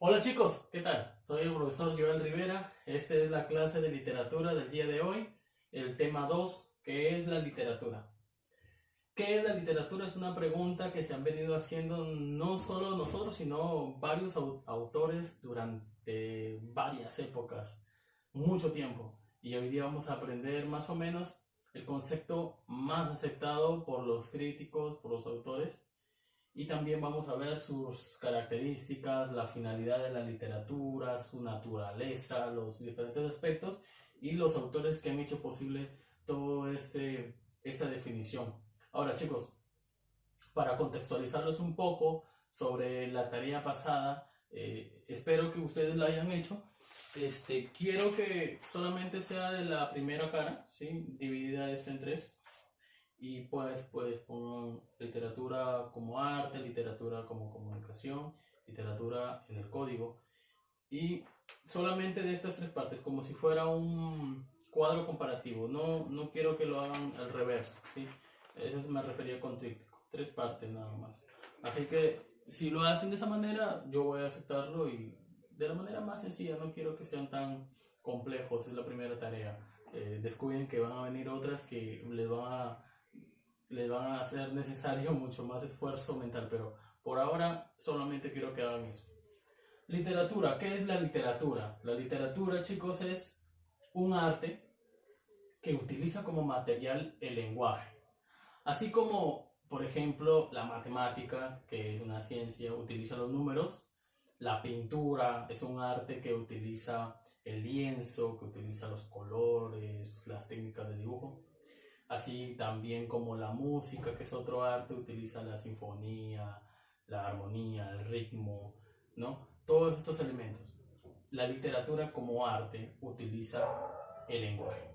Hola chicos, ¿qué tal? Soy el profesor Joel Rivera. Esta es la clase de literatura del día de hoy, el tema 2, que es la literatura. ¿Qué es la literatura? Es una pregunta que se han venido haciendo no solo nosotros, sino varios autores durante varias épocas, mucho tiempo. Y hoy día vamos a aprender más o menos el concepto más aceptado por los críticos, por los autores, y también vamos a ver sus características, la finalidad de la literatura, su naturaleza, los diferentes aspectos y los autores que han hecho posible todo esta definición. Ahora chicos, para contextualizarlos un poco sobre la tarea pasada, espero que ustedes la hayan hecho. Quiero que solamente sea de la primera cara, ¿sí? Dividida en tres. Y pues pongan literatura como arte, literatura como comunicación, literatura en el código. Y solamente de estas tres partes, como si fuera un cuadro comparativo. No quiero que lo hagan al revés, ¿sí? Eso me refería con tríptico. Tres partes nada más. Así que si lo hacen de esa manera, yo voy a aceptarlo y de la manera más sencilla. No quiero que sean tan complejos, es la primera tarea. Descuiden que van a venir otras que les van a hacer necesario mucho más esfuerzo mental, pero por ahora solamente quiero que hagan eso. Literatura, ¿qué es la literatura? La literatura, chicos, es un arte que utiliza como material el lenguaje. Así como, por ejemplo, la matemática, que es una ciencia, utiliza los números. La pintura es un arte que utiliza el lienzo, que utiliza los colores, las técnicas de dibujo. Así también como la música, que es otro arte, utiliza la sinfonía, la armonía, el ritmo, ¿no? Todos estos elementos. La literatura como arte utiliza el lenguaje.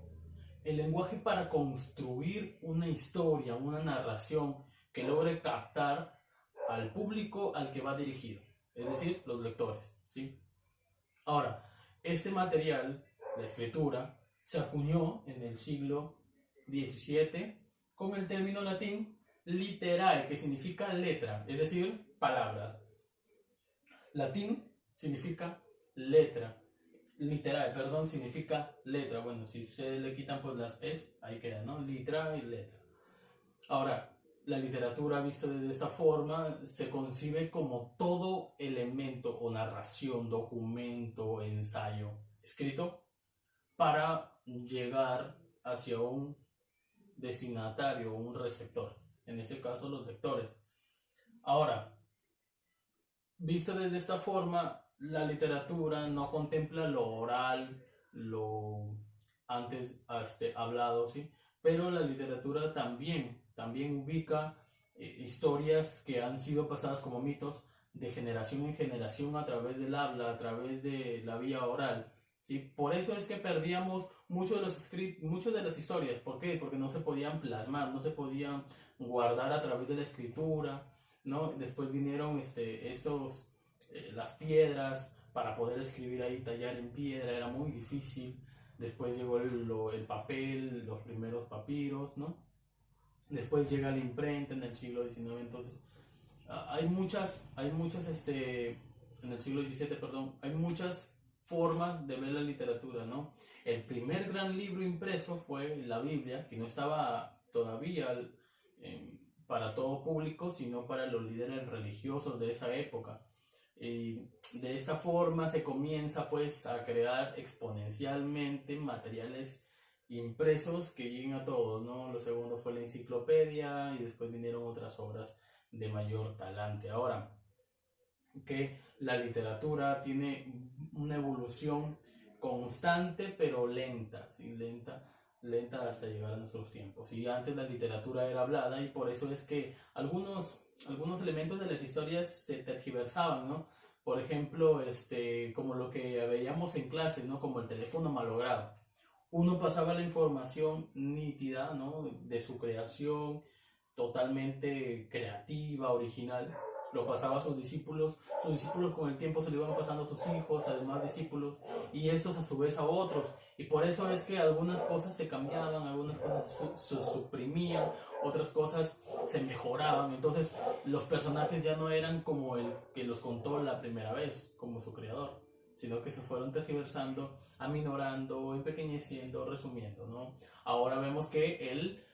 El lenguaje para construir una historia, una narración que logre captar al público al que va dirigido, es decir, los lectores, ¿sí? Ahora, este material, la escritura, se acuñó en el siglo XVII con el término latín literae, que significa letra, es decir, palabra. Latín significa letra. Literae, perdón, significa letra. Bueno, si ustedes le quitan pues las es, ahí queda, ¿no? Litra y letra. Ahora, la literatura vista de esta forma se concibe como todo elemento o narración, documento, ensayo escrito para llegar hacia un destinatario, un receptor, en este caso los lectores. Ahora, visto desde esta forma, la literatura no contempla lo oral, lo antes hablado, ¿sí? Pero la literatura también ubica historias que han sido pasadas como mitos de generación en generación a través del habla, a través de la vía oral, ¿sí? Por eso es que perdíamos muchas de las historias. ¿Por qué? Porque no se podían plasmar, no se podían guardar a través de la escritura, ¿no? Después vinieron las piedras para poder escribir ahí, tallar en piedra, era muy difícil. Después llegó el papel, los primeros papiros, ¿no? Después llega la imprenta en el siglo XIX. Entonces hay muchas en el siglo XVII, perdón, hay muchas formas de ver la literatura, ¿no? El primer gran libro impreso fue la Biblia, que no estaba todavía para todo público, sino para los líderes religiosos de esa época. Y de esta forma se comienza pues a crear exponencialmente materiales impresos que lleguen a todos, ¿no? Lo segundo fue la enciclopedia y después vinieron otras obras de mayor talante. Ahora, que la literatura tiene una evolución constante pero lenta, ¿sí? Lenta hasta llegar a nuestros tiempos. Y antes la literatura era hablada y por eso es que algunos elementos de las historias se tergiversaban, ¿no? Por ejemplo, como lo que veíamos en clases, ¿no? Como el teléfono malogrado. Uno pasaba la información nítida, ¿no? De su creación totalmente creativa, original, lo pasaba a sus discípulos con el tiempo se lo iban pasando a sus hijos, a demás discípulos, y estos a su vez a otros, y por eso es que algunas cosas se cambiaban, algunas cosas se suprimían, otras cosas se mejoraban. Entonces los personajes ya no eran como el que los contó la primera vez, como su creador, sino que se fueron tergiversando, aminorando, empequeñeciendo, resumiendo, ¿no? Ahora vemos que el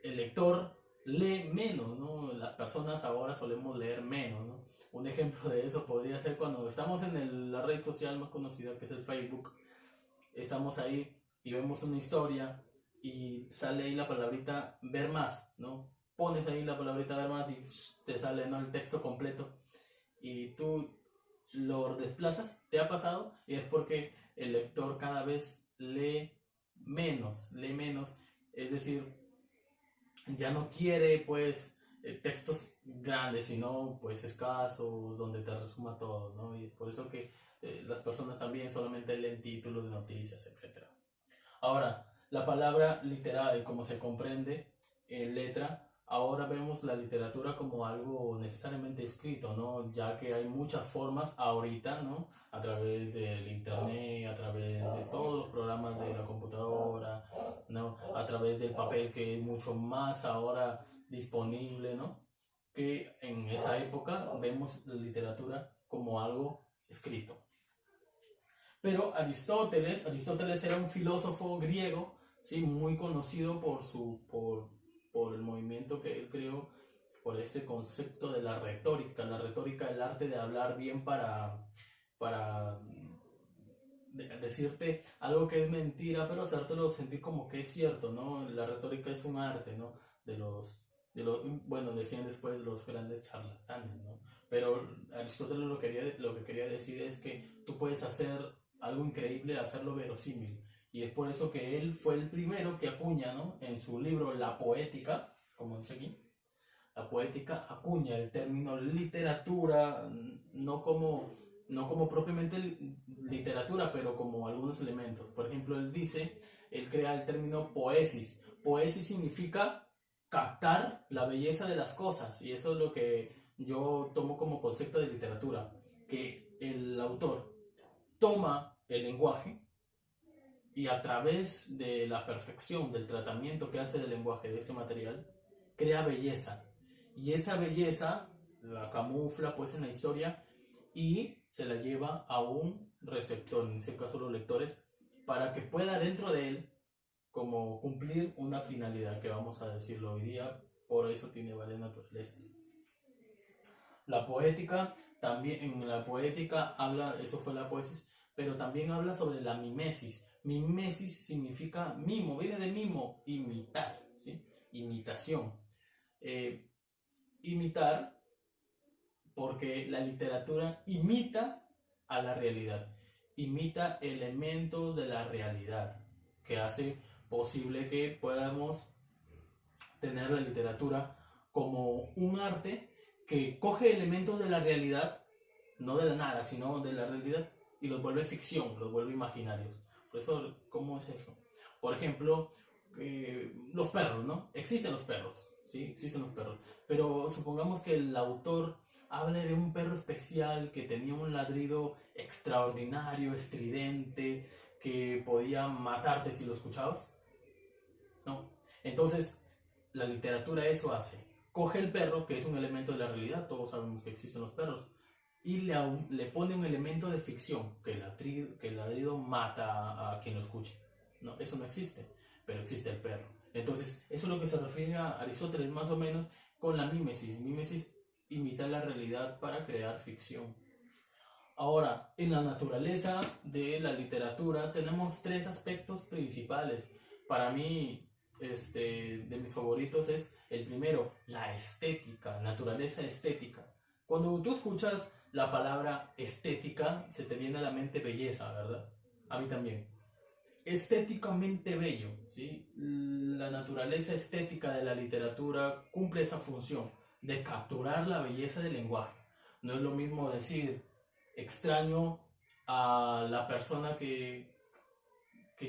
lector lee menos, ¿no? Las personas ahora solemos leer menos, ¿no? Un ejemplo de eso podría ser cuando estamos en la red social más conocida, que es el Facebook. Estamos ahí y vemos una historia y sale ahí la palabrita ver más, ¿no? Pones ahí la palabrita ver más y te sale, ¿no?, el texto completo y tú lo desplazas. ¿Te ha pasado? Y es porque el lector cada vez lee menos, es decir, ya no quiere pues textos grandes, sino pues escasos, donde te resuma todo, ¿no? Y es por eso que las personas también solamente leen títulos de noticias, etc. Ahora, la palabra literal, como se comprende en letra, ahora vemos la literatura como algo necesariamente escrito, ¿no? Ya que hay muchas formas ahorita, ¿no? A través del internet, a través de todos los programas de la computadora, ¿no? A través del papel, que es mucho más ahora disponible, ¿no? Que en esa época vemos la literatura como algo escrito. Pero Aristóteles era un filósofo griego, ¿sí?, muy conocido por el movimiento que él creó, por este concepto de la retórica. La retórica, el arte de hablar bien para decirte algo que es mentira, pero hacértelo sentir como que es cierto, ¿no? La retórica es un arte, ¿no? Bueno, decían después los grandes charlatanes, ¿no? Pero Aristóteles lo que quería decir es que tú puedes hacer algo increíble, hacerlo verosímil. Y es por eso que él fue el primero que acuña, ¿no?, en su libro La Poética, como dice aquí, la poética acuña el término literatura, no como propiamente literatura, pero como algunos elementos. Por ejemplo, él crea el término poesis. Poesis significa captar la belleza de las cosas, y eso es lo que yo tomo como concepto de literatura, que el autor toma el lenguaje y a través de la perfección del tratamiento que hace del lenguaje, de ese material, crea belleza. Y esa belleza la camufla pues en la historia y se la lleva a un receptor, en este caso los lectores, para que pueda dentro de él como cumplir una finalidad, que vamos a decirlo hoy día. Por eso tiene varias naturalezas. La poética, también en la poética habla, eso fue la poesis, pero también habla sobre la mimesis. Mimesis significa mimo, viene de mimo, imitar, ¿sí? Imitación. Imitar porque la literatura imita a la realidad, imita elementos de la realidad, que hace posible que podamos tener la literatura como un arte que coge elementos de la realidad, no de la nada, sino de la realidad, y los vuelve ficción, los vuelve imaginarios. Por eso, ¿cómo es eso? Por ejemplo, los perros, ¿no? Existen los perros, ¿sí? Existen los perros. Pero supongamos que el autor hable de un perro especial que tenía un ladrido extraordinario, estridente, que podía matarte si lo escuchabas, ¿no? Entonces, la literatura eso hace. Coge el perro, que es un elemento de la realidad, todos sabemos que existen los perros, y le pone un elemento de ficción, que el ladrido mata a quien lo escuche. No, eso no existe, pero existe el perro. Entonces, eso es lo que se refiere a Aristóteles más o menos con la mímesis. Mímesis imita la realidad para crear ficción. Ahora, en la naturaleza de la literatura tenemos tres aspectos principales. Para mí, de mis favoritos es el primero, la estética, naturaleza estética. Cuando tú escuchas la palabra estética, se te viene a la mente belleza, ¿verdad? A mí también. Estéticamente bello, ¿sí? La naturaleza estética de la literatura cumple esa función de capturar la belleza del lenguaje. No es lo mismo decir extraño a la persona que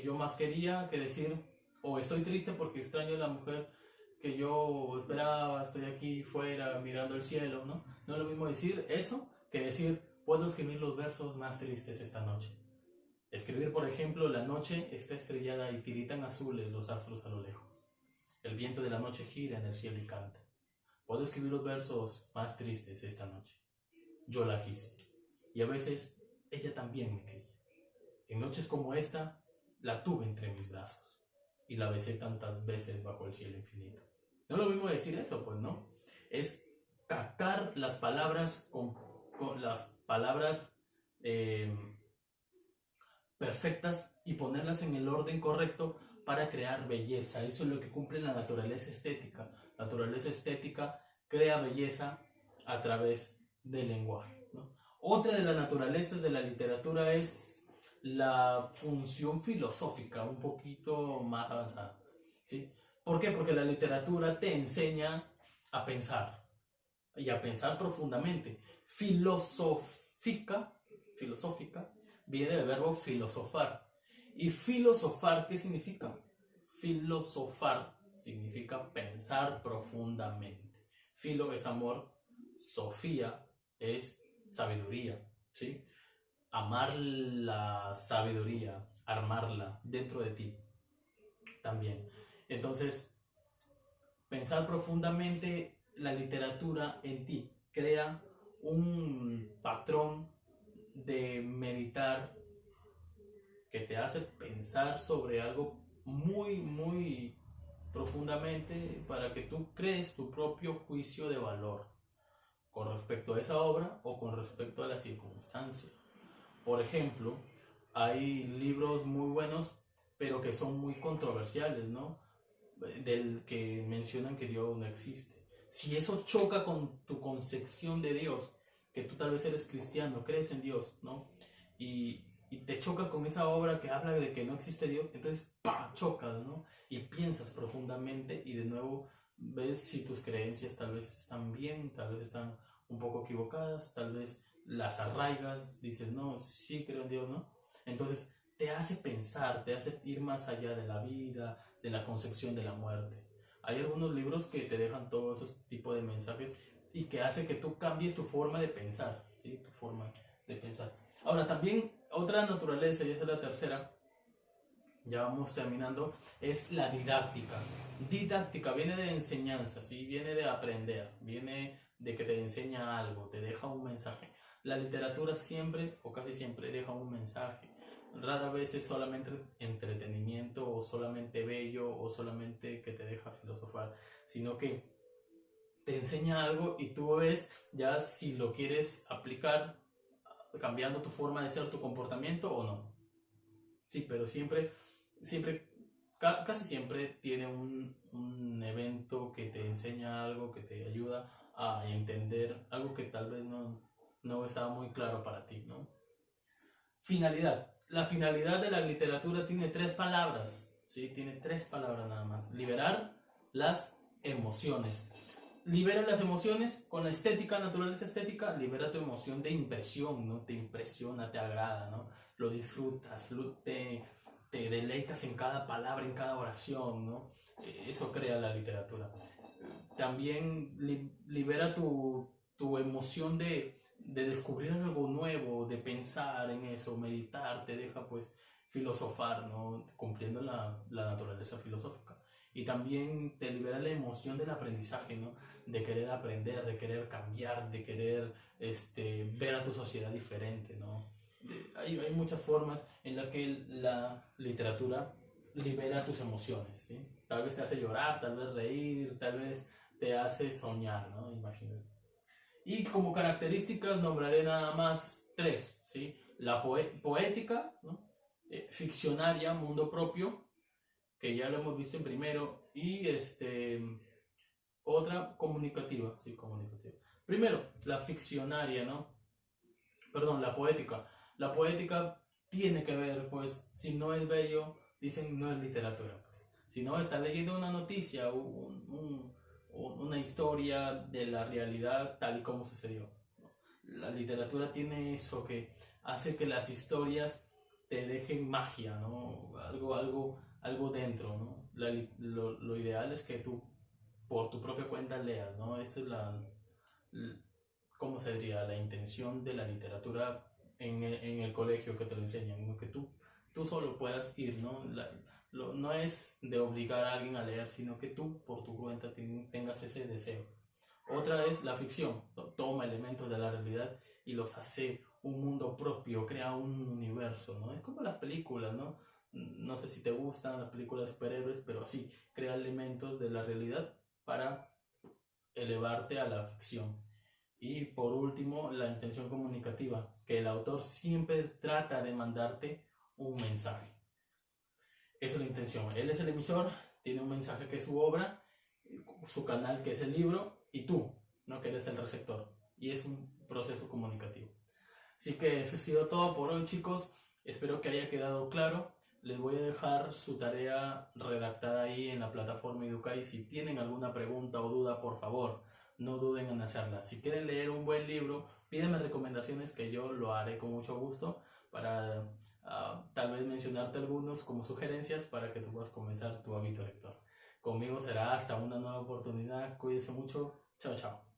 yo más quería, que decir o estoy triste porque extraño a la mujer que yo esperaba, estoy aquí fuera mirando el cielo, ¿no? No es lo mismo decir eso que decir puedo escribir los versos más tristes esta noche. Escribir, por ejemplo, la noche está estrellada y tiritan azules los astros a lo lejos. El viento de la noche gira en el cielo y canta. puedo escribir los versos más tristes esta noche. Yo la quise. Y a veces ella también me quería. En noches como esta, la tuve entre mis brazos. Y la besé tantas veces bajo el cielo infinito. No es lo mismo decir eso, pues, ¿no? Es captar las palabras con las palabras perfectas y ponerlas en el orden correcto para crear belleza. Eso es lo que cumple la naturaleza estética. La naturaleza estética crea belleza a través del lenguaje, ¿no? Otra de las naturalezas de la literatura es la función filosófica, un poquito más avanzada, ¿sí? ¿Por qué? Porque la literatura te enseña a pensar y a pensar profundamente. Filosófica viene del verbo filosofar. ¿Y filosofar qué significa? Filosofar significa pensar profundamente. Filo es amor, sofía es sabiduría, ¿sí? Amar la sabiduría, armarla dentro de ti también. Entonces, pensar profundamente, la literatura en ti crea un patrón de meditar que te hace pensar sobre algo muy, muy profundamente para que tú crees tu propio juicio de valor con respecto a esa obra o con respecto a la circunstancia. Por ejemplo, hay libros muy buenos, pero que son muy controversiales, ¿no? Del que mencionan que Dios no existe. Si eso choca con tu concepción de Dios, que tú tal vez eres cristiano, crees en Dios, ¿no? Y te chocas con esa obra que habla de que no existe Dios, entonces ¡pah! Chocas, ¿no? Y piensas profundamente y de nuevo ves si tus creencias tal vez están bien, tal vez están un poco equivocadas, tal vez las arraigas, dices, no, sí creo en Dios, ¿no? Entonces te hace pensar, te hace ir más allá de la vida, de la concepción de la muerte. Hay algunos libros que te dejan todos esos tipos de mensajes y que hace que tú cambies tu forma de pensar, ¿sí? Tu forma de pensar. Ahora, también otra naturaleza, y esta es la tercera, ya vamos terminando, es la didáctica. Didáctica viene de enseñanza, ¿sí? Viene de aprender, viene de que te enseña algo, te deja un mensaje. La literatura siempre o casi siempre deja un mensaje. Rara vez es solamente entretenimiento o solamente bello o solamente que te deja filosofar, sino que te enseña algo y tú ves ya si lo quieres aplicar cambiando tu forma de ser, tu comportamiento o no. Sí, pero casi siempre tiene un evento que te enseña algo, que te ayuda a entender algo que tal vez no estaba muy claro para ti, ¿no? Finalidad. La finalidad de la literatura tiene 3 palabras, ¿sí? Tiene 3 palabras nada más. Liberar las emociones. Libera las emociones con la estética, naturaleza estética, libera tu emoción de impresión, ¿no? Te impresiona, te agrada, ¿no? Lo disfrutas, te deleitas en cada palabra, en cada oración, ¿no? Eso crea la literatura. También libera tu emoción de descubrir algo nuevo, de pensar en eso, meditar, te deja pues filosofar, ¿no? Cumpliendo la naturaleza filosófica. Y también te libera la emoción del aprendizaje, ¿no? De querer aprender, de querer cambiar, de querer ver a tu sociedad diferente, ¿no? Hay muchas formas en las que la literatura libera tus emociones, ¿sí? Tal vez te hace llorar, tal vez reír, tal vez te hace soñar, ¿no? Imagínate. Y como características nombraré nada más 3, ¿sí? La poética, ¿no? Ficcionaria, mundo propio, que ya lo hemos visto en primero, y otra comunicativa, sí, comunicativa. Primero, la ficcionaria, ¿no? Perdón, la poética. La poética tiene que ver, pues, si no es bello, dicen no es literatura, pues. Si no, está leyendo una noticia, una historia de la realidad tal y como sucedió. La literatura tiene eso que hace que las historias te dejen magia, ¿no? Algo dentro, ¿no? Lo ideal es que tú por tu propia cuenta leas, ¿no? Esta es ¿cómo se diría? La intención de la literatura en el colegio que te lo enseñan, ¿no? Que tú solo puedas ir, ¿no? No es de obligar a alguien a leer, sino que tú por tu cuenta tengas ese deseo. Otra es la ficción, toma elementos de la realidad y los hace un mundo propio, crea un universo, ¿no? Es como las películas, ¿no? No sé si te gustan las películas de superhéroes, pero sí, crea elementos de la realidad para elevarte a la ficción. Y por último, la intención comunicativa, que el autor siempre trata de mandarte un mensaje. Esa es la intención. Él es el emisor, tiene un mensaje que es su obra, su canal que es el libro, y tú, ¿no? Que eres el receptor. Y es un proceso comunicativo. Así que eso ha sido todo por hoy, chicos. Espero que haya quedado claro. Les voy a dejar su tarea redactada ahí en la plataforma Educay. Si tienen alguna pregunta o duda, por favor, no duden en hacerla. Si quieren leer un buen libro, pídenme recomendaciones que yo lo haré con mucho gusto para tal vez mencionarte algunos como sugerencias para que tú puedas comenzar tu hábito lector. Conmigo será hasta una nueva oportunidad. Cuídense mucho. Chao, chao.